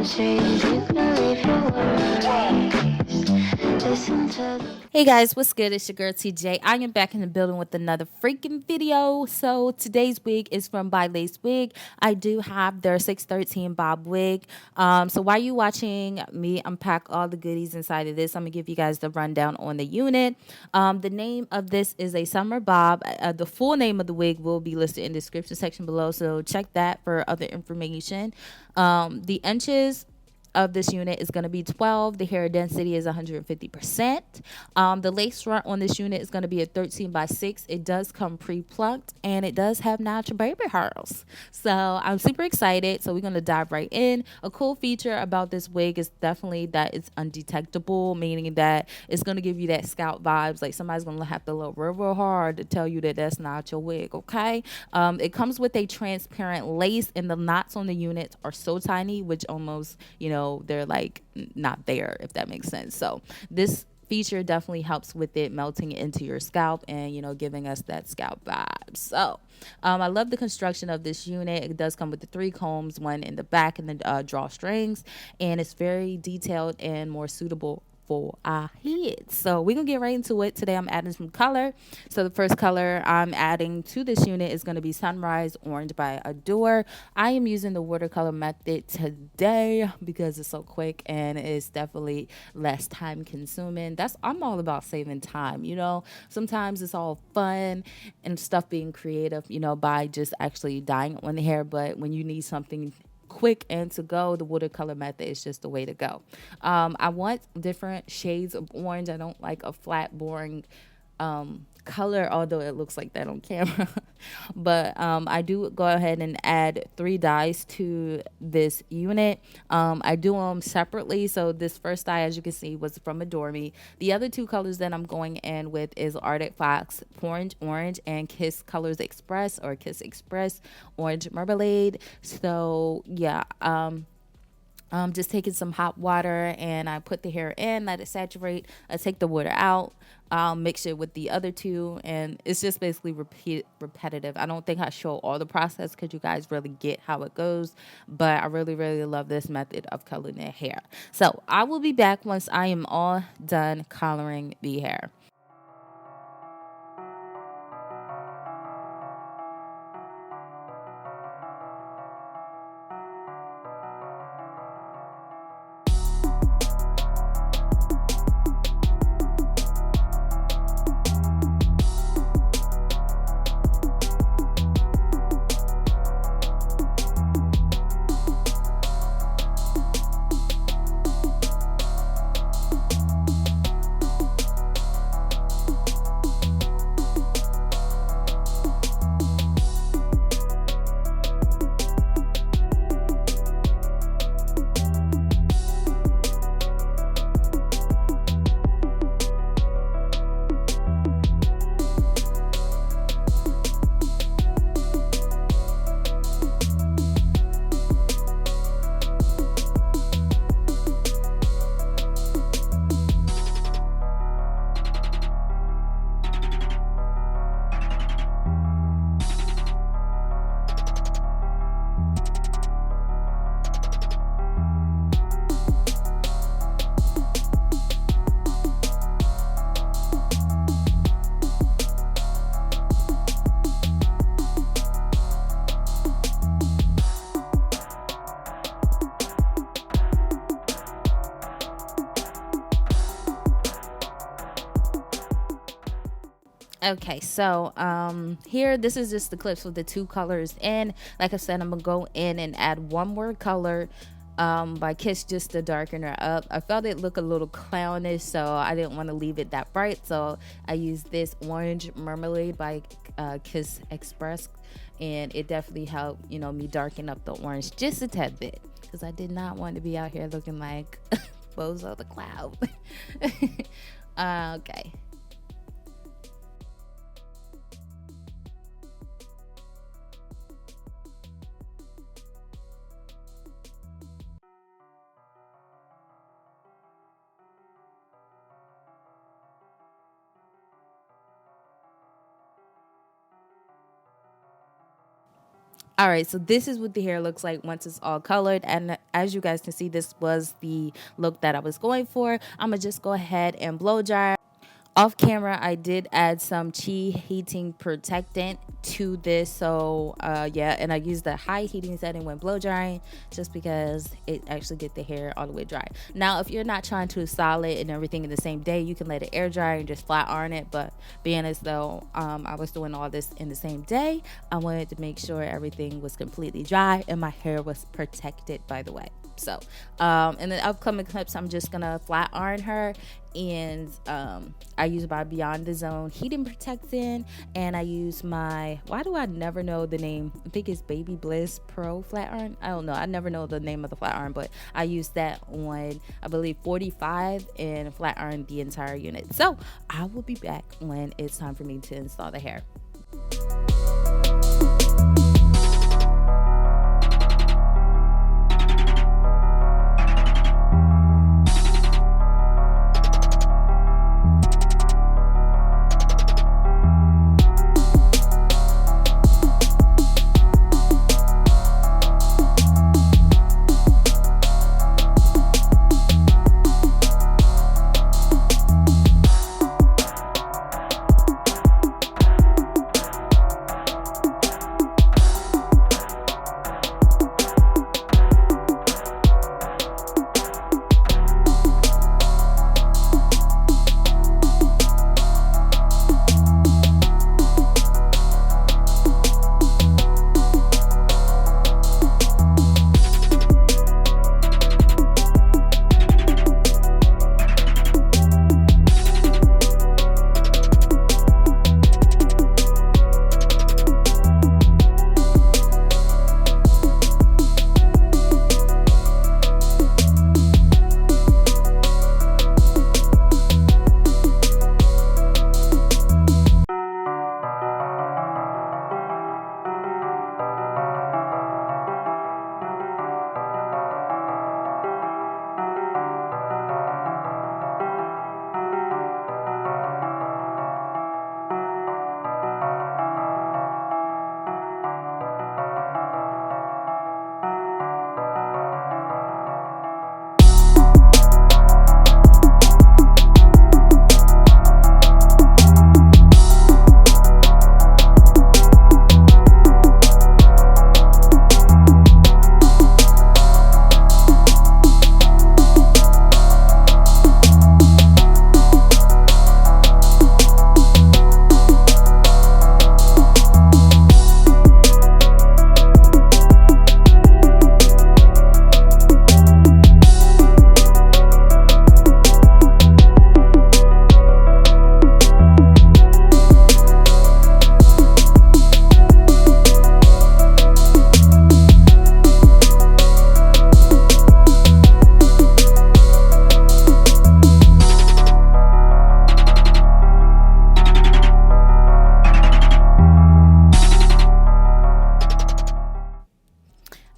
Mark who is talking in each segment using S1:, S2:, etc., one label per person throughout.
S1: Hey guys, what's good? It's your girl TJ. I am back in the building with another freaking video. So today's wig is from BilaceWig. I do have their 613 bob wig. So while you watching me unpack all the goodies inside of this, I'm gonna give you guys the rundown on the unit. The name of this is a summer bob. The full name of the wig will be listed in the description section below, so check that for other information. The inches of this unit is going to be 12. The hair density is 150%. The lace front on this unit is going to be a 13x6. It does come pre-plucked, and it does have natural baby hairs. So I'm super excited. So we're going to dive right in. A cool feature about this wig is definitely that it's undetectable, meaning that it's going to give you that scalp vibes. Like somebody's going to have to look real hard to tell you that that's not your wig, okay? It comes with a transparent lace, and the knots on the unit are so tiny, which almost, you know, they're like not there, if that makes sense. So this feature definitely helps with it melting into your scalp and, you know, giving us that scalp vibe. So I love the construction of this unit. It does come with the 3 combs, one in the back and the drawstrings, and it's very detailed and more suitable for our heads. So we're gonna get right into it. Today I'm adding some color. So the first color I'm adding to this unit is going to be Sunrise Orange by Adore. I am using the watercolor method today because it's so quick and it's definitely less time consuming. I'm all about saving time, you know. Sometimes it's all fun and stuff being creative, you know, by just actually dyeing on the hair, but when you need something quick and to go, the watercolor method is just the way to go. I want different shades of orange. I don't like a flat, boring color, although it looks like that on camera. But I do go ahead and add 3 dyes to this unit. I do them separately. So this first dye, as you can see, was from Adore Me. The other 2 colors that I'm going in with is Arctic Fox Orange and Kiss Colors Express or Kiss Express Orange Marmalade. So yeah, just taking some hot water and I put the hair in, let it saturate. I take the water out, mix it with the other 2, and it's just basically repetitive. I don't think I show all the process because you guys really get how it goes, but I really love this method of coloring the hair. So I will be back once I am all done coloring the hair. Okay, so here, this is just the clips with the 2 colors, and like I said, I'm gonna go in and add one more color by Kiss just to darken her up. I felt it look a little clownish, so I didn't want to leave it that bright, so I used this Orange Marmalade by Kiss Express, and it definitely helped, you know, me darken up the orange just a tad bit because I did not want to be out here looking like Bozo the Cloud. Okay. All right, so this is what the hair looks like once it's all colored. And as you guys can see, this was the look that I was going for. I'm going to just go ahead and blow dry. Off camera, I did add some Qi heating protectant to this. So, yeah, and I used the high heating setting when blow drying just because it actually get the hair all the way dry. Now, if you're not trying to style it and everything in the same day, you can let it air dry and just flat iron it. But being as though I was doing all this in the same day, I wanted to make sure everything was completely dry and my hair was protected, by the way. So in the upcoming clips, I'm just gonna flat iron her, and I use my Beyond the Zone heating protectant, and I use my, why do I never know the name, I think it's Baby Bliss Pro flat iron. I don't know, I never know the name of the flat iron, but I use that on, I believe, 45 and flat iron the entire unit. So I will be back when it's time for me to install the hair.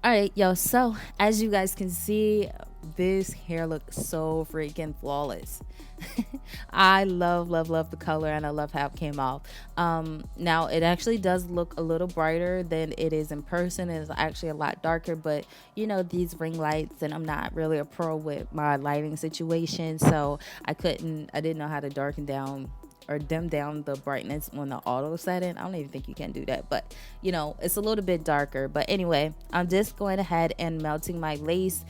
S1: Alright, yo, so as you guys can see, this hair looks so freaking flawless. I love the color, and I love how it came off. Now it actually does look a little brighter than it is in person. It's actually a lot darker, but you know, these ring lights, and I'm not really a pro with my lighting situation, so I didn't know how to darken down or dim down the brightness on the auto setting. I don't even think you can do that, but you know, it's a little bit darker. But anyway, I'm just going ahead and melting my lace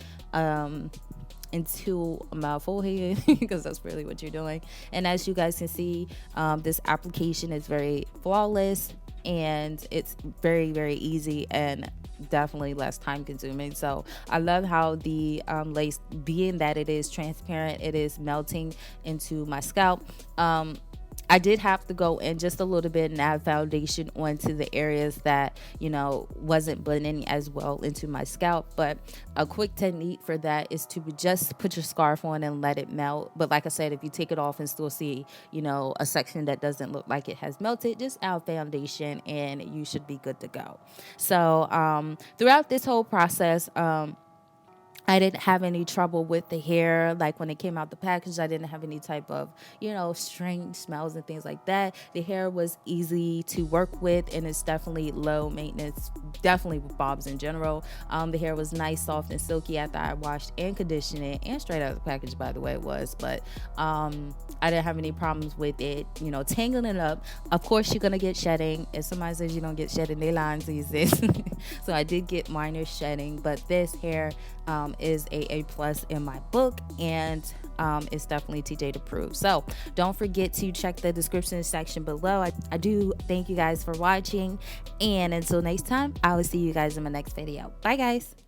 S1: into my forehead because that's really what you're doing. And as you guys can see, this application is very flawless, and it's very easy and definitely less time consuming. So I love how the lace, being that it is transparent, it is melting into my scalp. I did have to go in just a little bit and add foundation onto the areas that, you know, wasn't blending as well into my scalp. But a quick technique for that is to just put your scarf on and let it melt. But like I said, if you take it off and still see, you know, a section that doesn't look like it has melted, just add foundation and you should be good to go. So throughout this whole process, I didn't have any trouble with the hair. Like when it came out the package, I didn't have any type of, strange smells and things like that. The hair was easy to work with, and it's definitely low maintenance, definitely with bobs in general. The hair was nice, soft, and silky after I washed and conditioned it, and straight out of the package, by the way, it was. But I didn't have any problems with it, tangling it up. Of course, you're going to get shedding. If somebody says you don't get shedding, they lying to you, sis. So I did get minor shedding, but this hair is a plus in my book, and it's definitely TJ approved. So don't forget to check the description section below. I do thank you guys for watching, and until next time, I will see you guys in my next video. Bye guys.